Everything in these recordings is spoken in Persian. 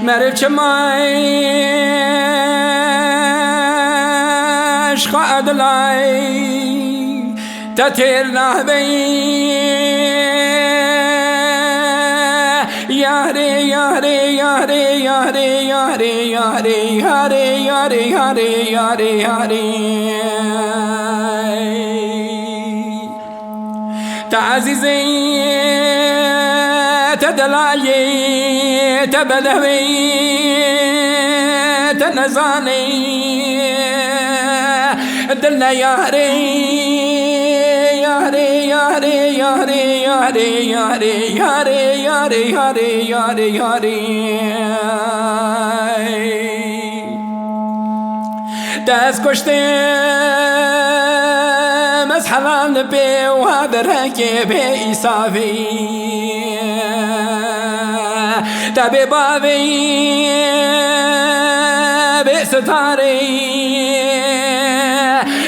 مرچ ماش قاد لاي تتير نهبي ياري ياري ياري ياري ياري ياري ياري ياري ياري ياري ياري تعزيزي تدلاي تبدوي تنزاني دلنا ياري ياري ياري ياري ياري ياري ياري ياري ياري ياري ياري داس كشتي مسحلان بي وهذا ركب إصافي تبي بابي بستاري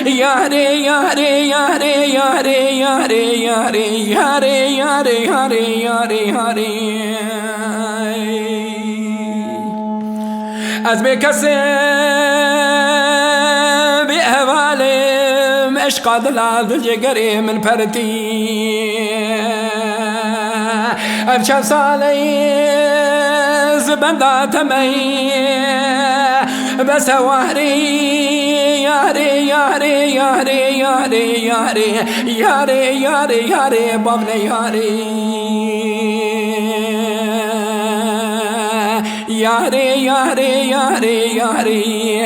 ياري ياري ياري ياري ياري ياري ياري ياري ياري ياري ياري از بكسب بأهوالي مشقى ضلال جقري من فرتي أرشان صالي زبندا تمي بس وهري ياري ياري ياري ياري ياري ياري ياري ياري بابني ياري ياري ياري ياري ياري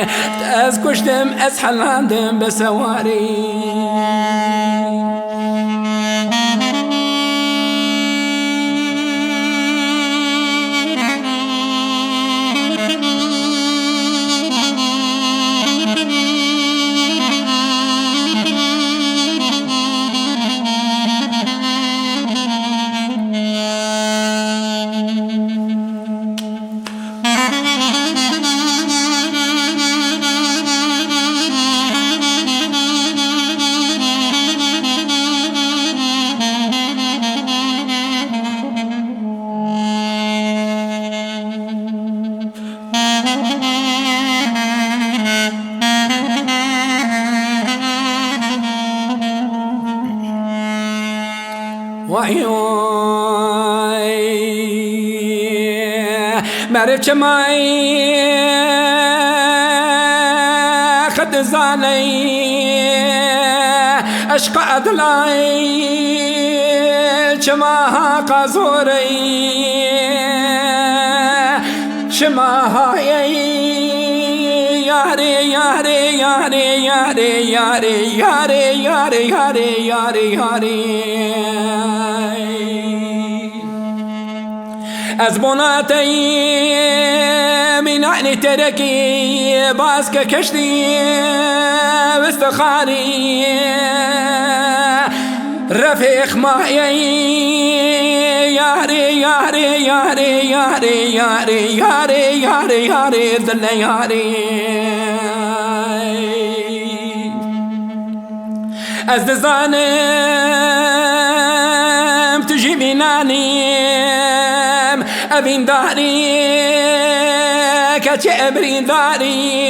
از كشتم از حلاندم بسواري مرچ ماي خد زالي اشقى ادلاي شماها قازوري شماها ياري ياري ياري ياري ياري ياري ياري ياري ياري ياري أزبوناتي من عيني تركي باسك كشتي واستخاري رفيق معي ياري ياري ياري ياري ياري ياري ياري ياري ذل ياري أزدزانم تجي مناني أبين داري كتعبرين داري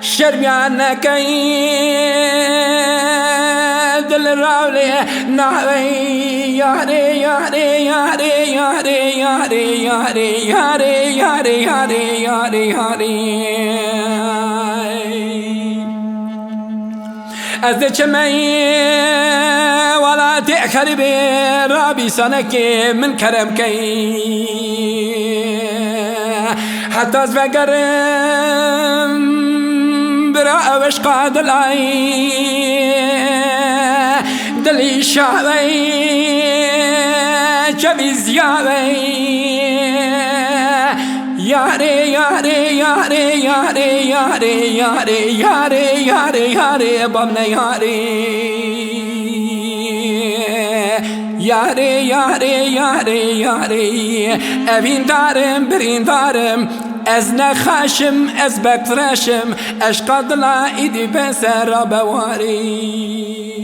شربيانك دل الراولي نعوي ياري ياري ياري ياري ياري ياري ياري ياري ياري ياري ياري أزدك مي ولا تأخر برابي سنك من كرمك حتى أزفقرم براء وشقاد العي دلي شعبي شبي زيابي ياري ياري ياري ياري ياري ياري ياري ياري ياري بابنا ياري ياري ياري ياري ياري أبين دارم برين دارم از نخاشم از بکترشم اشقاد لا ایدی بسر بواری